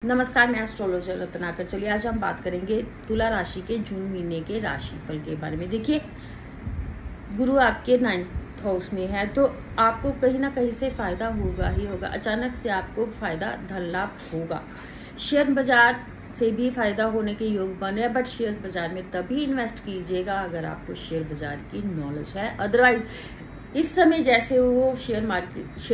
नमस्कार, मैं एस्ट्रोलॉजर रत्नाकर। चलिए आज हम बात करेंगे तुला राशि के जून महीने के राशिफल के बारे में। देखिए, गुरु आपके 9th हाउस में है तो आपको कहीं ना कहीं से फायदा होगा ही होगा। अचानक से आपको फायदा धन लाभ होगा। शेयर बाजार से भी फायदा होने के योग बन रहे हैं, बट शेयर बाजार में तभी इन्वेस्ट कीजिएगा अगर आपको शेयर बाजार की नॉलेज है। अदरवाइज इस समय जैसे वो शेयर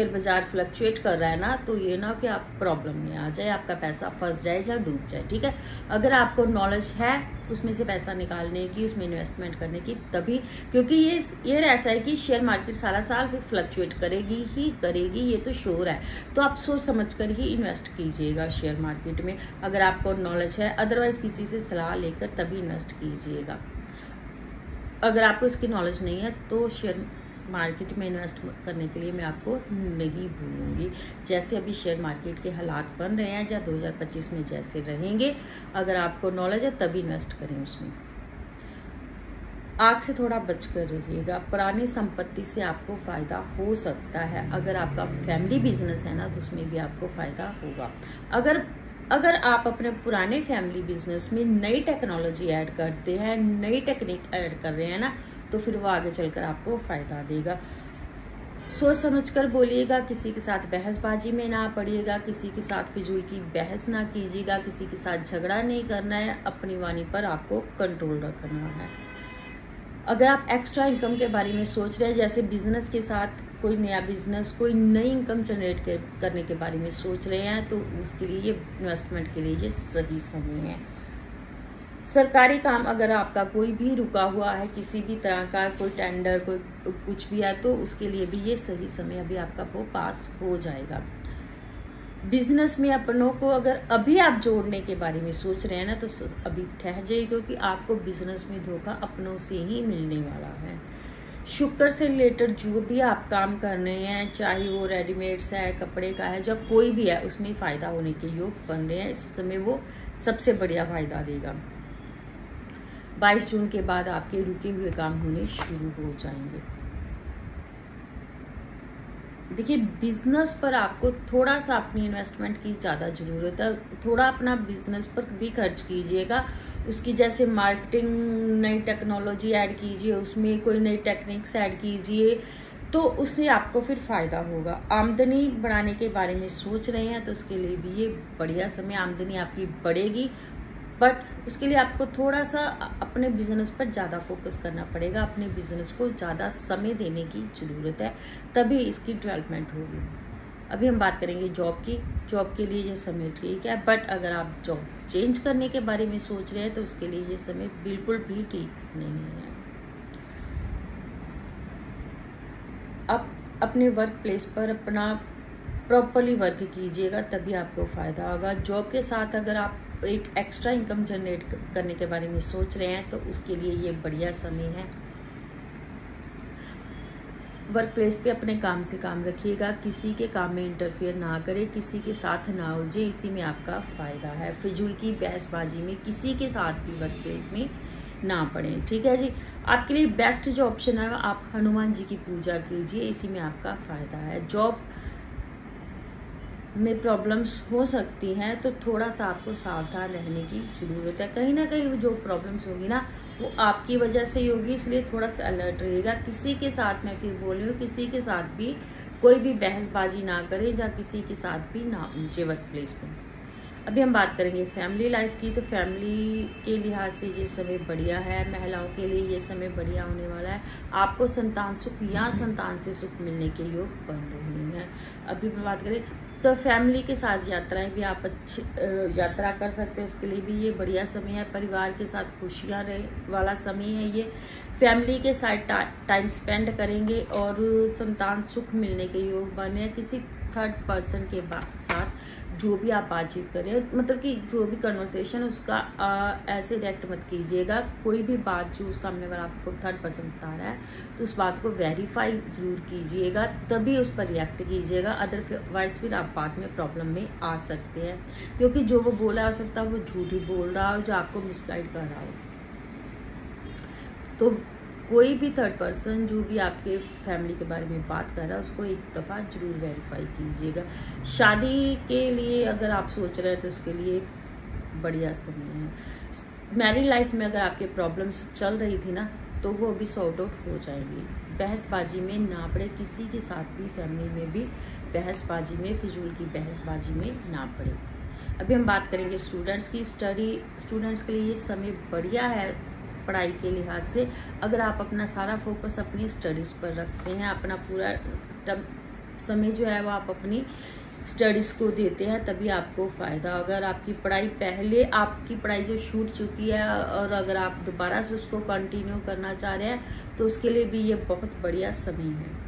बाजार फ्लक्चुएट कर रहा है ना, तो ये ना कि आप प्रॉब्लम में आ जाए, आपका पैसा फंस जाए या डूब जाए। ठीक है, अगर आपको नॉलेज है उसमें से पैसा निकालने की, उसमें इन्वेस्टमेंट करने की, तभी, क्योंकि ये ऐसा है कि शेयर मार्केट सारा साल फिर फ्लक्चुएट करेगी ही करेगी, ये तो श्योर है। तो आप सोच समझ कर ही इन्वेस्ट कीजिएगा शेयर मार्केट में अगर आपको नॉलेज है। अदरवाइज किसी से सलाह लेकर तभी इन्वेस्ट कीजिएगा। अगर आपको इसकी नॉलेज नहीं है तो शेयर मार्केट में इन्वेस्ट करने के लिए मैं आपको नहीं भूलूंगी। जैसे अभी शेयर मार्केट के हालात बन रहे हैं या 2025 में जैसे रहेंगे, अगर आपको नॉलेज है तभी इन्वेस्ट करें उसमें। आग से थोड़ा बचकर रहिएगा। पुरानी संपत्ति से आपको फायदा हो सकता है। अगर आपका फैमिली बिजनेस है ना, तो उसमें भी आपको फायदा होगा। अगर आप अपने पुराने फैमिली बिजनेस में नई टेक्नोलॉजी ऐड करते हैं, नई टेक्निक ऐड कर रहे हैं ना, तो फिर वो आगे चलकर आपको फायदा देगा। सोच समझकर बोलिएगा, किसी के साथ बहसबाजी में ना पड़िएगा, किसी के साथ फिजूल की बहस ना कीजिएगा, किसी के साथ झगड़ा नहीं करना है। अपनी वाणी पर आपको कंट्रोल रखना है। अगर आप एक्स्ट्रा इनकम के बारे में सोच रहे हैं, जैसे बिजनेस के साथ कोई नया बिजनेस, कोई नई इनकम जनरेट करने के बारे में सोच रहे हैं, तो उसके लिए ये इन्वेस्टमेंट के लिए ये सही समय है। सरकारी काम अगर आपका कोई भी रुका हुआ है, किसी भी तरह का कोई टेंडर, कोई कुछ भी है, तो उसके लिए भी ये सही समय अभी आपका वो पास हो जाएगा। बिजनेस में अपनों को अगर अभी आप जोड़ने के बारे में सोच रहे हैं ना, तो अभी ठहर जाइए, क्योंकि आपको बिजनेस में धोखा अपनों से ही मिलने वाला है। शुक्र से रिलेटेड जो भी आप काम कर रहे हैं, चाहे वो रेडीमेड्स है, कपड़े का है, जब कोई भी है, उसमें फायदा होने के योग बन रहे हैं। इस समय वो सबसे बढ़िया फायदा देगा। 22 जून के बाद आपके रुके हुए काम होने शुरू हो जाएंगे। देखिए, बिजनेस पर आपको थोड़ा सा अपनी इन्वेस्टमेंट की ज्यादा जरूरत है। थोड़ा अपना बिजनेस पर भी खर्च कीजिएगा। उसकी जैसे मार्केटिंग, नई टेक्नोलॉजी ऐड कीजिए, उसमें कोई नई टेक्निक्स ऐड कीजिए, तो उससे आपको फिर फायदा होगा। आमदनी बढ़ाने के बारे में सोच रहे हैं, तो उसके लिए भी ये बढ़िया समय, आमदनी आपकी बढ़ेगी, बट उसके लिए आपको थोड़ा सा अपने बिजनेस पर ज्यादा फोकस करना पड़ेगा। अपने बिजनेस को ज्यादा समय देने की जरूरत है, तभी इसकी डेवलपमेंट होगी। अभी हम बात करेंगे जॉब की। जॉब के लिए ये समय ठीक है, बट अगर आप जॉब चेंज करने के बारे में सोच रहे हैं, तो उसके लिए ये समय बिल्कुल भी ठीक नहीं है। आप अपने वर्क प्लेस पर अपना प्रॉपरली वर्क कीजिएगा, तभी आपको फायदा होगा। जॉब के साथ अगर आप एक एक्स्ट्रा इनकम जनरेट करने के बारे में सोच रहे हैं, तो उसके लिए ये बढ़िया समय है। वर्क प्लेस पे अपने काम से काम रखिएगा, किसी के काम में इंटरफेयर ना करें, किसी के साथ ना उलझे, इसी में आपका फायदा है। फिजूल की बहसबाजी में किसी के साथ भी वर्क प्लेस में ना पड़े। ठीक है जी। आपके लिए बेस्ट जो ऑप्शन है, आप हनुमान जी की पूजा कीजिए, इसी में आपका फायदा है। जॉब में प्रॉब्लम्स हो सकती हैं, तो थोड़ा सा आपको सावधान रहने की जरूरत है। कहीं ना कहीं जो प्रॉब्लम्स होगी ना, वो आपकी वजह से ही होगी, इसलिए थोड़ा सा अलर्ट रहिएगा। किसी के साथ, मैं फिर बोल रही हूँ, किसी के साथ भी कोई भी बहसबाजी ना करें, या किसी के साथ भी ना उलझे वर्क प्लेस में। अभी हम बात करेंगे फैमिली लाइफ की। तो फैमिली के लिहाज से ये समय बढ़िया है। महिलाओं के लिए ये समय बढ़िया होने वाला है। आपको संतान सुख या संतान से सुख मिलने के योग बन रहे हैं। अभी हम बात करें तो फैमिली के साथ यात्राएं भी आप अच्छी यात्रा कर सकते हैं, उसके लिए भी ये बढ़िया समय है। परिवार के साथ खुशियां वाला समय है ये। फैमिली के साथ टाइम स्पेंड करेंगे और संतान सुख मिलने के योग बने हैं। किसी थर्ड पर्सन के साथ जो भी आप बातचीत करें, मतलब कि जो भी कन्वर्सेशन, उसका ऐसे रिएक्ट मत कीजिएगा। कोई भी बात जो सामने वाला आपको थर्ड पर्सन बता रहा है, तो उस बात को वेरीफाई जरूर कीजिएगा, तभी उस पर रिएक्ट कीजिएगा। अदरवाइज फिर आप बाद में प्रॉब्लम में आ सकते हैं, क्योंकि जो वो बोला हो सकता है वो झूठ ही बोल रहा हो, जो आपको मिसगाइड कर रहा हो। तो कोई भी थर्ड पर्सन जो भी आपके फैमिली के बारे में बात कर रहा है उसको एक दफ़ा जरूर वेरीफाई कीजिएगा। शादी के लिए अगर आप सोच रहे हैं तो उसके लिए बढ़िया समय है। मैरिड लाइफ में अगर आपके प्रॉब्लम्स चल रही थी ना तो वो अभी सॉर्ट आउट हो जाएंगी। बहसबाजी में ना पड़े, किसी के साथ भी फैमिली में भी बहसबाजी में, फिजूल की बहसबाजी में ना पड़े। अभी हम बात करेंगे स्टूडेंट्स की। स्टूडेंट्स के लिए ये समय बढ़िया है पढ़ाई के लिहाज से। अगर आप अपना सारा फोकस अपनी स्टडीज़ पर रखते हैं, अपना पूरा समय जो है वो आप अपनी स्टडीज़ को देते हैं, तभी आपको फ़ायदा। अगर आपकी पढ़ाई पहले आपकी पढ़ाई जो छूट चुकी है और अगर आप दोबारा से उसको कंटिन्यू करना चाह रहे हैं तो उसके लिए भी ये बहुत बढ़िया समय है।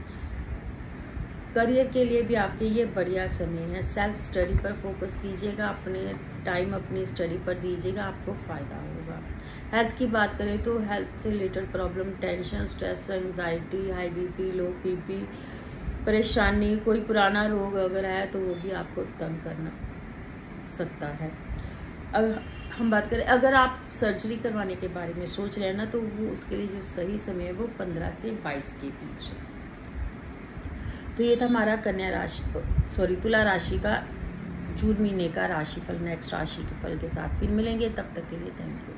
करियर के लिए भी आपके ये बढ़िया समय है। सेल्फ स्टडी पर फोकस कीजिएगा, अपने टाइम अपनी स्टडी पर दीजिएगा, आपको फ़ायदा होगा। हेल्थ की बात करें तो हेल्थ से related problem, tension, stress, anxiety, high BP, लो बीपी, परेशानी, कोई पुराना रोग अगर है तो वो भी आपको तंग करना सकता है। हम बात करें अगर आप सर्जरी करवाने के बारे में सोच रहे हैं ना तो वो उसके लिए जो सही समय है वो 15 से 22 के बीच है। तो ये था हमारा तुला राशि का जून महीने का राशिफल। नेक्स्ट राशि के फल के साथ फिर मिलेंगे, तब तक के लिए थैंक यू।